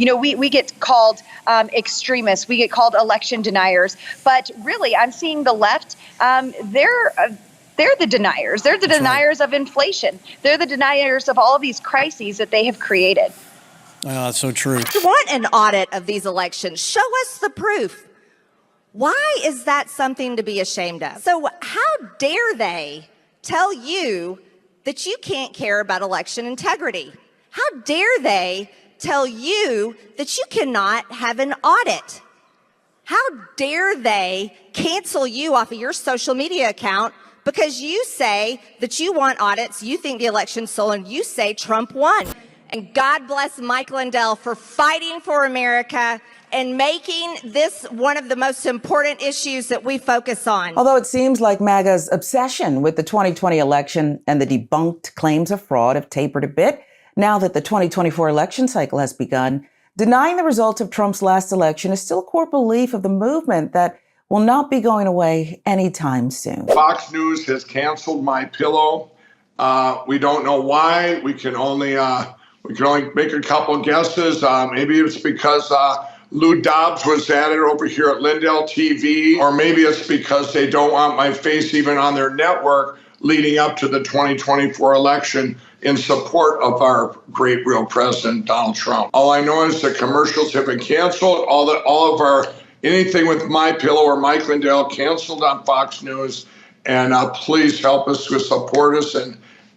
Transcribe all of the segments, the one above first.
We get called extremists, we get called election deniers, but really I'm seeing the left, they're the deniers. They're the deniers of inflation. They're the deniers of all of these crises that they have created. That's so true. You want an audit of these elections. Show us the proof. Why is that something to be ashamed of? So how dare they tell you that you can't care about election integrity? How dare they tell you that you cannot have an audit? How dare they cancel you off of your social media account because you say that you want audits, you think the election's stolen, you say Trump won. And God bless Mike Lindell for fighting for America and making this one of the most important issues that we focus on. Although it seems like MAGA's obsession with the 2020 election and the debunked claims of fraud have tapered a bit now that the 2024 election cycle has begun, denying the results of Trump's last election is still a core belief of the movement that will not be going away anytime soon. Fox News has canceled My Pillow. We don't know why. We can only make a couple guesses. Maybe it's because Lou Dobbs was at it over here at Lindell TV, or maybe it's because they don't want my face even on their network leading up to the 2024 election in support of our great real president, Donald Trump. All I know is the commercials have been canceled. All of our anything with My Pillow or Mike Lindell canceled on Fox News. And please help us to support us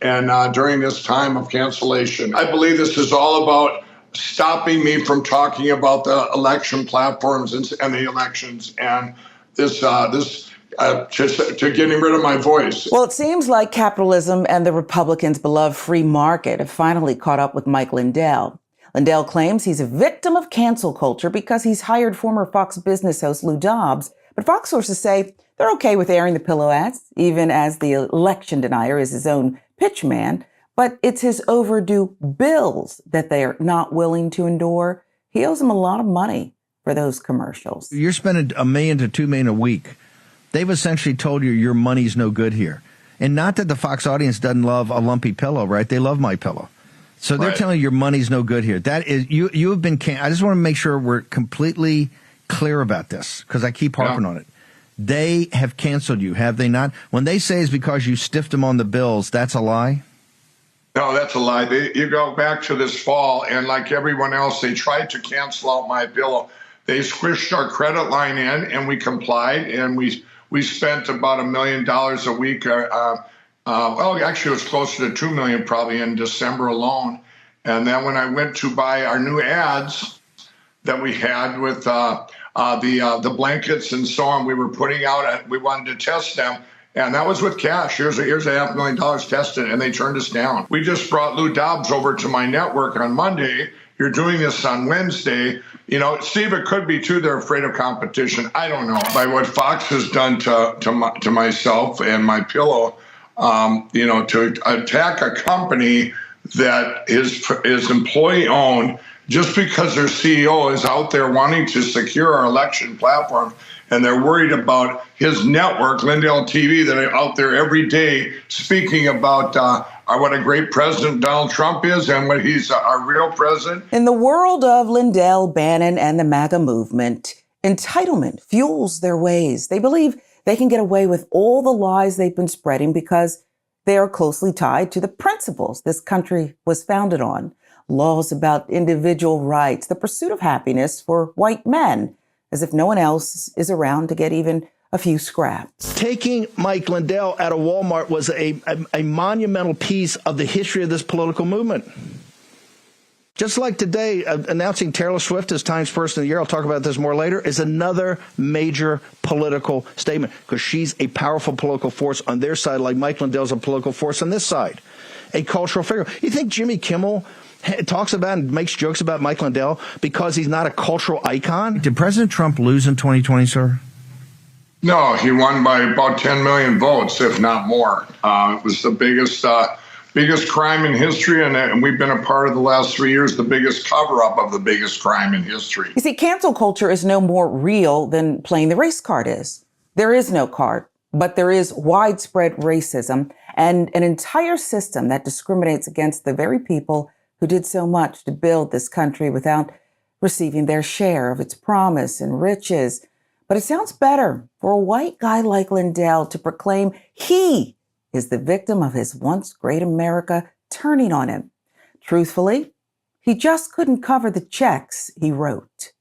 and during this time of cancellation. I believe this is all about stopping me from talking about the election platforms and the elections, and this to getting rid of my voice. Well, it seems like capitalism and the Republicans' beloved free market have finally caught up with Mike Lindell. Lindell claims he's a victim of cancel culture because he's hired former Fox Business host Lou Dobbs, but Fox sources say they're okay with airing the pillow ads, even as the election denier is his own pitch man. But it's his overdue bills that they are not willing to endure. He owes them a lot of money for those commercials. You're spending $1 million to $2 million a week. They've essentially told you your money's no good here. And not that the Fox audience doesn't love a lumpy pillow, right? They love My Pillow. So they're telling you your money's no good here. That is, you have been, I just want to make sure we're completely clear about this because I keep harping on it. They have canceled you, have they not? When they say it's because you stiffed them on the bills, that's a lie? No, that's a lie. You go back to this fall, and like everyone else, they tried to cancel out My Pillow. They squished our credit line in, and we complied, and we spent about $1 million a week. Well, actually, it was closer to $2 million probably in December alone. And then when I went to buy our new ads that we had with the blankets and so on, we were putting out, we wanted to test them. And that was with cash. Here's $500,000 tested, and they turned us down. We just brought Lou Dobbs over to my network on Monday. You're doing this on Wednesday. You know, Steve, it could be, too, they're afraid of competition. I don't know. By what Fox has done to myself and My Pillow, to attack a company that is employee-owned just because their CEO is out there wanting to secure our election platform, and they're worried about his network, Lindell TV, that are out there every day speaking about what a great president Donald Trump is and what he's our real president. In the world of Lindell, Bannon, and the MAGA movement, entitlement fuels their ways. They believe they can get away with all the lies they've been spreading because they are closely tied to the principles this country was founded on. Laws about individual rights, the pursuit of happiness for white men, as if no one else is around to get even a few scraps. Taking Mike Lindell out of Walmart was a monumental piece of the history of this political movement. Just like today, announcing Taylor Swift as Times Person of the Year, I'll talk about this more later, is another major political statement because she's a powerful political force on their side, like Mike Lindell's a political force on this side, a cultural figure. You think Jimmy Kimmel talks about and makes jokes about Mike Lindell because he's not a cultural icon? Did President Trump lose in 2020, sir? No, he won by about 10 million votes, if not more. It was the biggest crime in history, and we've been a part of the last 3 years, the biggest cover-up of the biggest crime in history. You see, cancel culture is no more real than playing the race card is. There is no card, but there is widespread racism and an entire system that discriminates against the very people who did so much to build this country without receiving their share of its promise and riches. But it sounds better for a white guy like Lindell to proclaim he is the victim of his once great America turning on him. Truthfully, he just couldn't cover the checks he wrote.